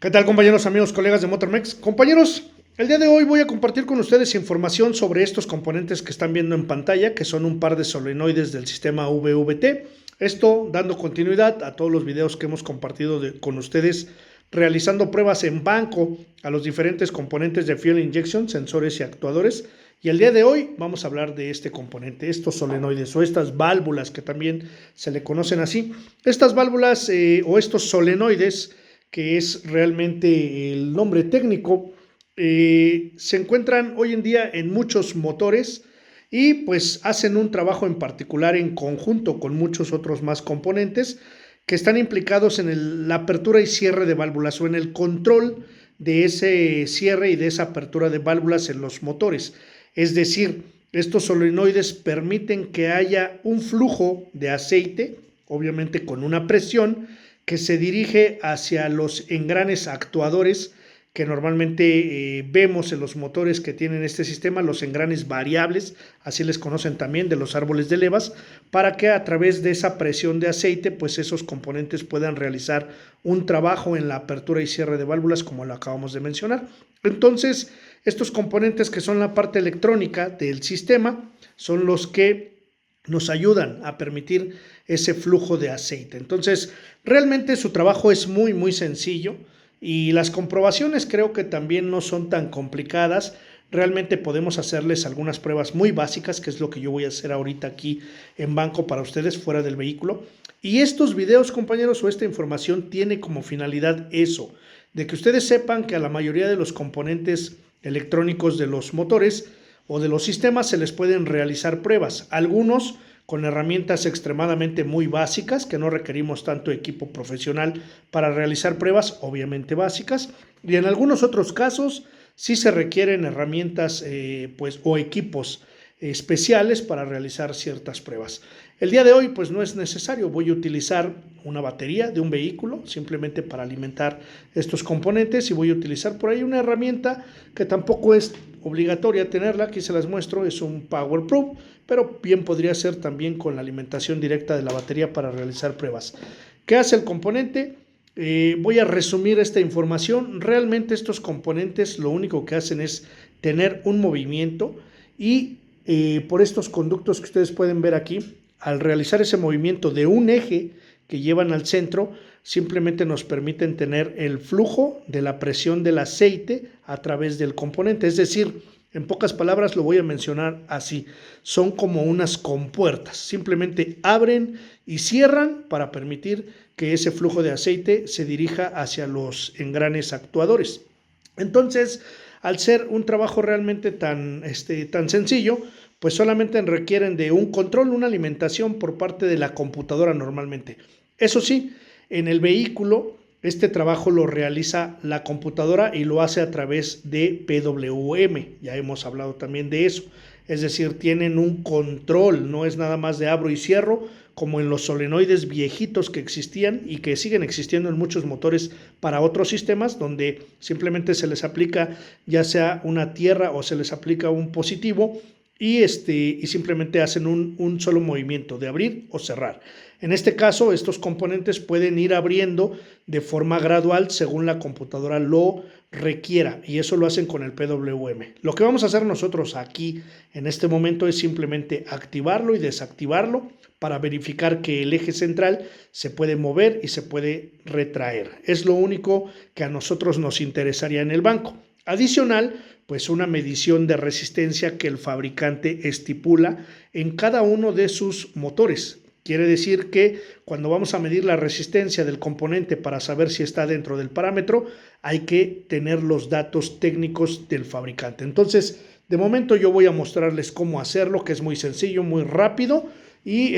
¿Qué tal, compañeros, amigos, colegas de Motormex? Compañeros, el día de hoy voy a compartir con ustedes información sobre estos componentes que están viendo en pantalla, que son un par de solenoides del sistema VVT. Esto dando continuidad a todos los videos que hemos compartido con ustedes, realizando pruebas en banco a los diferentes componentes de fuel injection, sensores y actuadores. Y el día de hoy vamos a hablar de este componente, estos solenoides o estas válvulas que también se le conocen así. Estas válvulas o estos solenoides, que es realmente el nombre técnico, se encuentran hoy en día en muchos motores y pues hacen un trabajo en particular en conjunto con muchos otros más componentes que están implicados en la apertura y cierre de válvulas o en el control de ese cierre y de esa apertura de válvulas en los motores. Es decir, estos solenoides permiten que haya un flujo de aceite, obviamente con una presión, que se dirige hacia los engranes actuadores que normalmente vemos en los motores que tienen este sistema, los engranes variables, así les conocen también, de los árboles de levas, para que a través de esa presión de aceite, pues esos componentes puedan realizar un trabajo en la apertura y cierre de válvulas, como lo acabamos de mencionar. Entonces, estos componentes que son la parte electrónica del sistema son los que nos ayudan a permitir ese flujo de aceite. Entonces, realmente su trabajo es muy sencillo y las comprobaciones creo que también no son tan complicadas. Realmente podemos hacerles algunas pruebas muy básicas, que es lo que yo voy a hacer ahorita aquí en banco para ustedes fuera del vehículo. Y estos videos, compañeros, o esta información tiene como finalidad eso, de que ustedes sepan que a la mayoría de los componentes electrónicos de los motores o de los sistemas se les pueden realizar pruebas. Algunos con herramientas extremadamente muy básicas, que no requerimos tanto equipo profesional para realizar pruebas, obviamente básicas, y en algunos otros casos sí se requieren herramientas o equipos especiales para realizar ciertas pruebas. El día de hoy pues no es necesario, voy a utilizar una batería de un vehículo simplemente para alimentar estos componentes y voy a utilizar por ahí una herramienta que tampoco es obligatoria tenerla, aquí se las muestro, es un Power Probe, pero bien podría ser también con la alimentación directa de la batería para realizar pruebas. ¿Qué hace el componente? Voy a resumir esta información. Realmente estos componentes lo único que hacen es tener un movimiento y por estos conductos que ustedes pueden ver aquí, al realizar ese movimiento de un eje que llevan al centro, simplemente nos permiten tener el flujo de la presión del aceite a través del componente. Es decir, en pocas palabras lo voy a mencionar así, son como unas compuertas, simplemente abren y cierran para permitir que ese flujo de aceite se dirija hacia los engranes actuadores. Entonces, al ser un trabajo realmente tan sencillo, pues solamente requieren de un control, una alimentación por parte de la computadora normalmente. Eso sí, en el vehículo este trabajo lo realiza la computadora y lo hace a través de PWM, ya hemos hablado también de eso, es decir, tienen un control, no es nada más de abro y cierro, como en los solenoides viejitos que existían y que siguen existiendo en muchos motores para otros sistemas, donde simplemente se les aplica ya sea una tierra o se les aplica un positivo y simplemente hacen un solo movimiento de abrir o cerrar. En este caso, estos componentes pueden ir abriendo de forma gradual según la computadora lo requiera, y eso lo hacen con el PWM. Lo que vamos a hacer nosotros aquí en este momento es simplemente activarlo y desactivarlo para verificar que el eje central se puede mover y se puede retraer. Es lo único que a nosotros nos interesaría en el banco. Adicional, pues una medición de resistencia que el fabricante estipula en cada uno de sus motores. Quiere decir que cuando vamos a medir la resistencia del componente para saber si está dentro del parámetro, hay que tener los datos técnicos del fabricante. Entonces, de momento yo voy a mostrarles cómo hacerlo, que es muy sencillo, muy rápido, y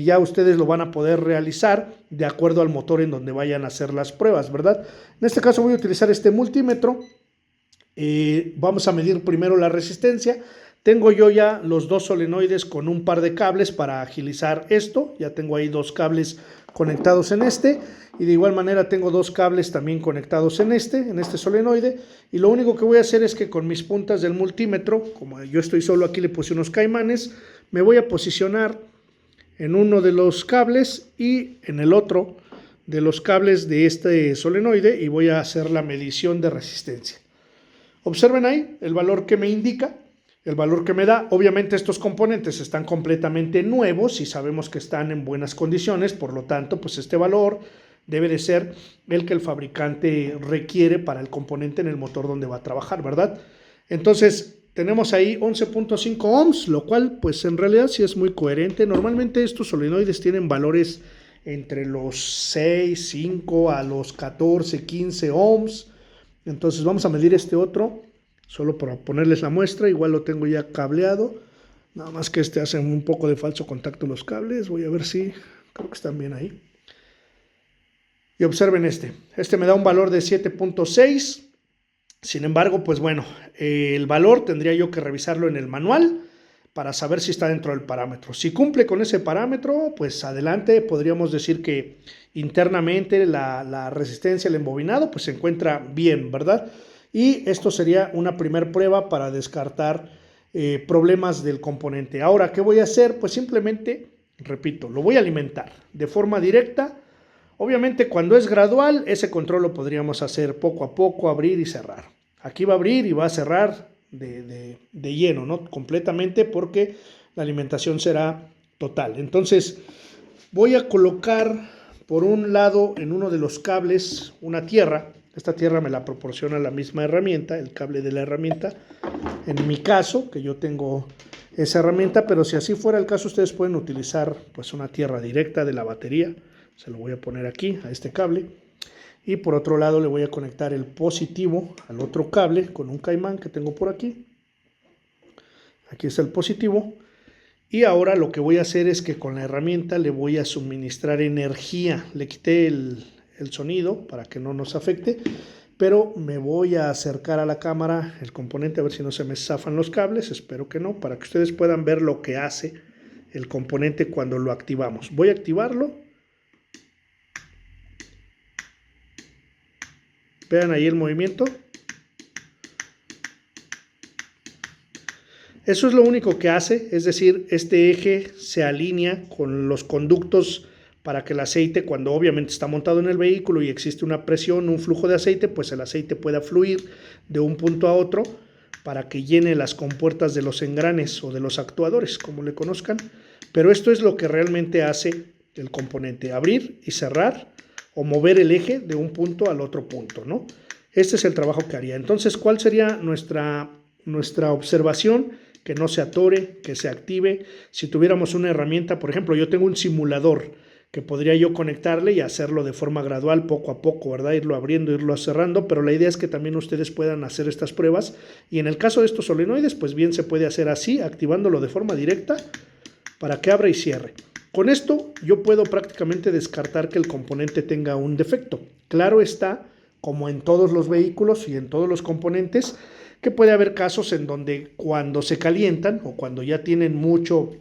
ya ustedes lo van a poder realizar de acuerdo al motor en donde vayan a hacer las pruebas, ¿verdad? En este caso voy a utilizar este multímetro. Vamos a medir primero la resistencia. Tengo yo ya los dos solenoides con un par de cables para agilizar esto. Ya tengo ahí dos cables conectados en y de igual manera tengo dos cables también conectados en este solenoide, y lo único que voy a hacer es que con mis puntas del multímetro, como yo estoy solo aquí, le puse unos caimanes, me voy a posicionar en uno de los cables y en el otro de los cables de este solenoide y voy a hacer la medición de resistencia. Observen ahí el valor que me indica, el valor que me da. Obviamente estos componentes están completamente nuevos y sabemos que están en buenas condiciones, por lo tanto, pues este valor debe de ser el que el fabricante requiere para el componente en el motor donde va a trabajar, ¿verdad? Entonces, tenemos ahí 11.5 ohms, lo cual pues en realidad sí es muy coherente. Normalmente estos solenoides tienen valores entre los 6, 5 a los 14, 15 ohms. Entonces vamos a medir este otro, solo para ponerles la muestra. Igual lo tengo ya cableado, nada más que hacen un poco de falso contacto los cables. Voy a ver si, creo que están bien ahí. Y observen este me da un valor de 7.6. Sin embargo, pues bueno, el valor tendría yo que revisarlo en el manual para saber si está dentro del parámetro. Si cumple con ese parámetro, pues adelante. Podríamos decir que internamente la resistencia, el embobinado, pues se encuentra bien, ¿verdad? Y esto sería una primera prueba para descartar problemas del componente. Ahora, ¿qué voy a hacer? Pues simplemente, repito, lo voy a alimentar de forma directa. Obviamente cuando es gradual, ese control lo podríamos hacer poco a poco, abrir y cerrar. Aquí va a abrir y va a cerrar de lleno, ¿no? Completamente, porque la alimentación será total. Entonces voy a colocar por un lado en uno de los cables una tierra. Esta tierra me la proporciona la misma herramienta, el cable de la herramienta. En mi caso, que yo tengo esa herramienta, pero si así fuera el caso, ustedes pueden utilizar pues una tierra directa de la batería. Se lo voy a poner aquí a este cable. Y por otro lado le voy a conectar el positivo al otro cable con un caimán que tengo por aquí. Aquí está el positivo. Y ahora lo que voy a hacer es que con la herramienta le voy a suministrar energía. Le quité el sonido para que no nos afecte, pero me voy a acercar a la cámara el componente a ver si no se me zafan los cables. Espero que no, para que ustedes puedan ver lo que hace el componente cuando lo activamos. Voy a activarlo. Vean ahí el movimiento. Eso es lo único que hace, es decir, este eje se alinea con los conductos para que el aceite, cuando obviamente está montado en el vehículo y existe una presión, un flujo de aceite, pues el aceite pueda fluir de un punto a otro para que llene las compuertas de los engranes o de los actuadores, como le conozcan. Pero esto es lo que realmente hace el componente, abrir y cerrar o mover el eje de un punto al otro punto, ¿no? Este es el trabajo que haría. Entonces, ¿cuál sería nuestra observación? Que no se atore, que se active. Si tuviéramos una herramienta, por ejemplo, yo tengo un simulador que podría yo conectarle y hacerlo de forma gradual, poco a poco, ¿verdad? Irlo abriendo, irlo cerrando, pero la idea es que también ustedes puedan hacer estas pruebas. Y en el caso de estos solenoides, pues bien se puede hacer así, activándolo de forma directa para que abra y cierre. Con esto yo puedo prácticamente descartar que el componente tenga un defecto. Claro está, como en todos los vehículos y en todos los componentes, que puede haber casos en donde cuando se calientan o cuando ya tienen mucho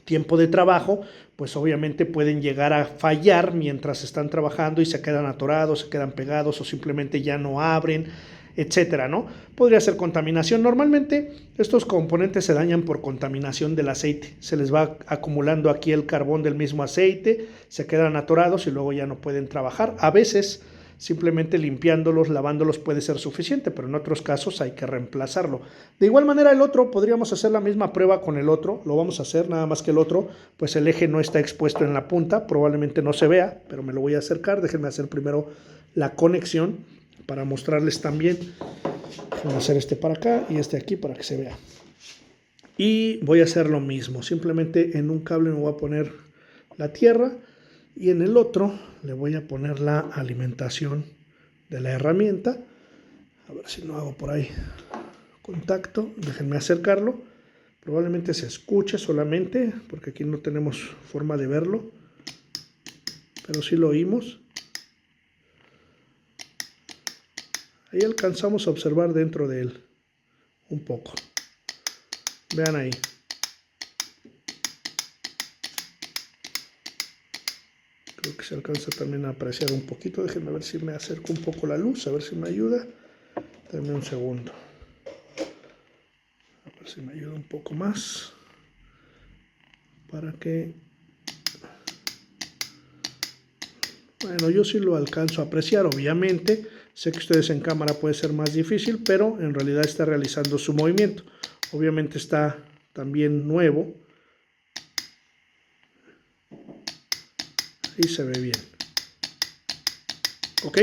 tiempo de trabajo, pues obviamente pueden llegar a fallar mientras están trabajando y se quedan atorados, se quedan pegados o simplemente ya no abren, etcétera, ¿no? Podría ser contaminación. Normalmente estos componentes se dañan por contaminación del aceite. Se les va acumulando aquí el carbón del mismo aceite, se quedan atorados y luego ya no pueden trabajar. A veces simplemente limpiándolos, lavándolos puede ser suficiente, pero en otros casos hay que reemplazarlo. De igual manera el otro, podríamos hacer la misma prueba con el otro, lo vamos a hacer, nada más que el otro, pues el eje no está expuesto en la punta, probablemente no se vea, pero me lo voy a acercar. Déjenme hacer primero la conexión para mostrarles también. Voy a hacer este para acá y este aquí para que se vea. Y voy a hacer lo mismo, simplemente en un cable me voy a poner la tierra y en el otro le voy a poner la alimentación de la herramienta. A ver si no hago por ahí contacto. Déjenme acercarlo. Probablemente se escuche solamente porque aquí no tenemos forma de verlo, pero sí lo oímos. Ahí alcanzamos a observar dentro de él un poco. Vean ahí. Creo que se alcanza también a apreciar un poquito. Déjenme ver si me acerco un poco la luz, a ver si me ayuda. Denme un segundo. A ver si me ayuda un poco más. Para que Bueno, yo sí lo alcanzo a apreciar, obviamente. Sé que ustedes en cámara puede ser más difícil, pero en realidad está realizando su movimiento. Obviamente está también nuevo. Y se ve bien. ¿Ok?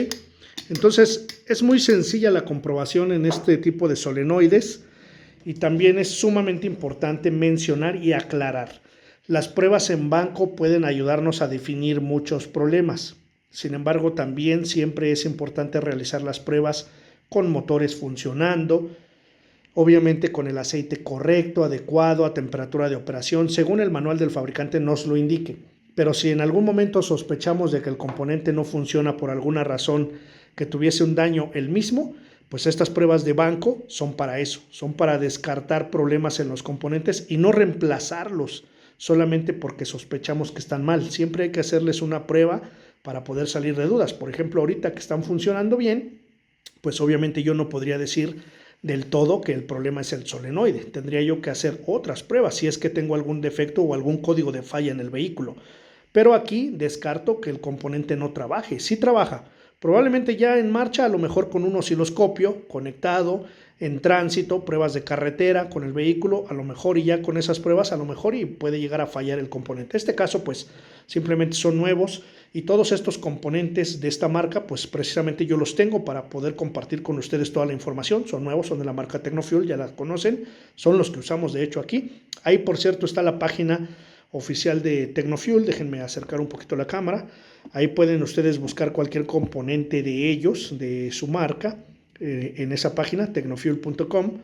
Entonces es muy sencilla la comprobación en este tipo de solenoides y también es sumamente importante mencionar y aclarar. Las pruebas en banco pueden ayudarnos a definir muchos problemas. Sin embargo, también siempre es importante realizar las pruebas con motores funcionando, obviamente con el aceite correcto, adecuado, a temperatura de operación, según el manual del fabricante nos lo indique. Pero si en algún momento sospechamos de que el componente no funciona por alguna razón que tuviese un daño el mismo, pues estas pruebas de banco son para eso, son para descartar problemas en los componentes y no reemplazarlos solamente porque sospechamos que están mal. Siempre hay que hacerles una prueba para poder salir de dudas. Por ejemplo, ahorita que están funcionando bien, pues obviamente yo no podría decir del todo que el problema es el solenoide. Tendría yo que hacer otras pruebas si es que tengo algún defecto o algún código de falla en el vehículo. Pero aquí descarto que el componente no trabaje. Sí trabaja, probablemente ya en marcha, a lo mejor con un osciloscopio conectado, en tránsito, pruebas de carretera con el vehículo, a lo mejor y ya con esas pruebas, a lo mejor y puede llegar a fallar el componente. En este caso, pues simplemente son nuevos y todos estos componentes de esta marca, pues precisamente yo los tengo para poder compartir con ustedes toda la información. Son nuevos, son de la marca Tecnofuel, ya la conocen, son los que usamos de hecho aquí. Ahí, por cierto, está la página oficial de Tecnofuel, déjenme acercar un poquito la cámara. Ahí pueden ustedes buscar cualquier componente de ellos, de su marca, en esa página, tecnofuel.com,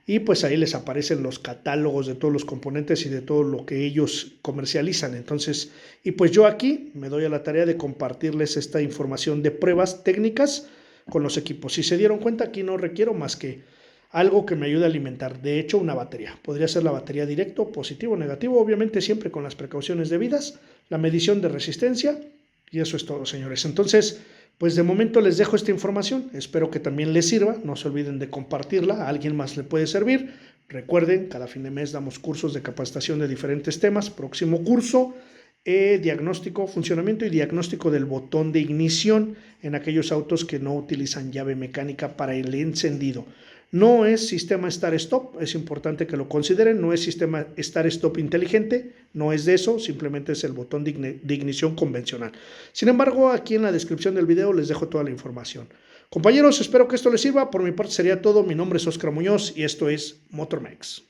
y pues ahí les aparecen los catálogos de todos los componentes y de todo lo que ellos comercializan. Entonces, y pues yo aquí me doy a la tarea de compartirles esta información de pruebas técnicas con los equipos. Si se dieron cuenta, aquí no requiero más que algo que me ayude a alimentar. De hecho, una batería. Podría ser la batería directo, positivo o negativo, obviamente siempre con las precauciones debidas, la medición de resistencia, y eso es todo, señores. Entonces, pues de momento les dejo esta información, espero que también les sirva, no se olviden de compartirla, a alguien más le puede servir. Recuerden, cada fin de mes damos cursos de capacitación de diferentes temas. Próximo curso, diagnóstico, funcionamiento y diagnóstico del botón de ignición en aquellos autos que no utilizan llave mecánica para el encendido. No es sistema Start-Stop, es importante que lo consideren, no es sistema Start-Stop inteligente, no es de eso, simplemente es el botón de ignición convencional. Sin embargo, aquí en la descripción del video les dejo toda la información. Compañeros, espero que esto les sirva, por mi parte sería todo, mi nombre es Oscar Muñoz y esto es MotorMex.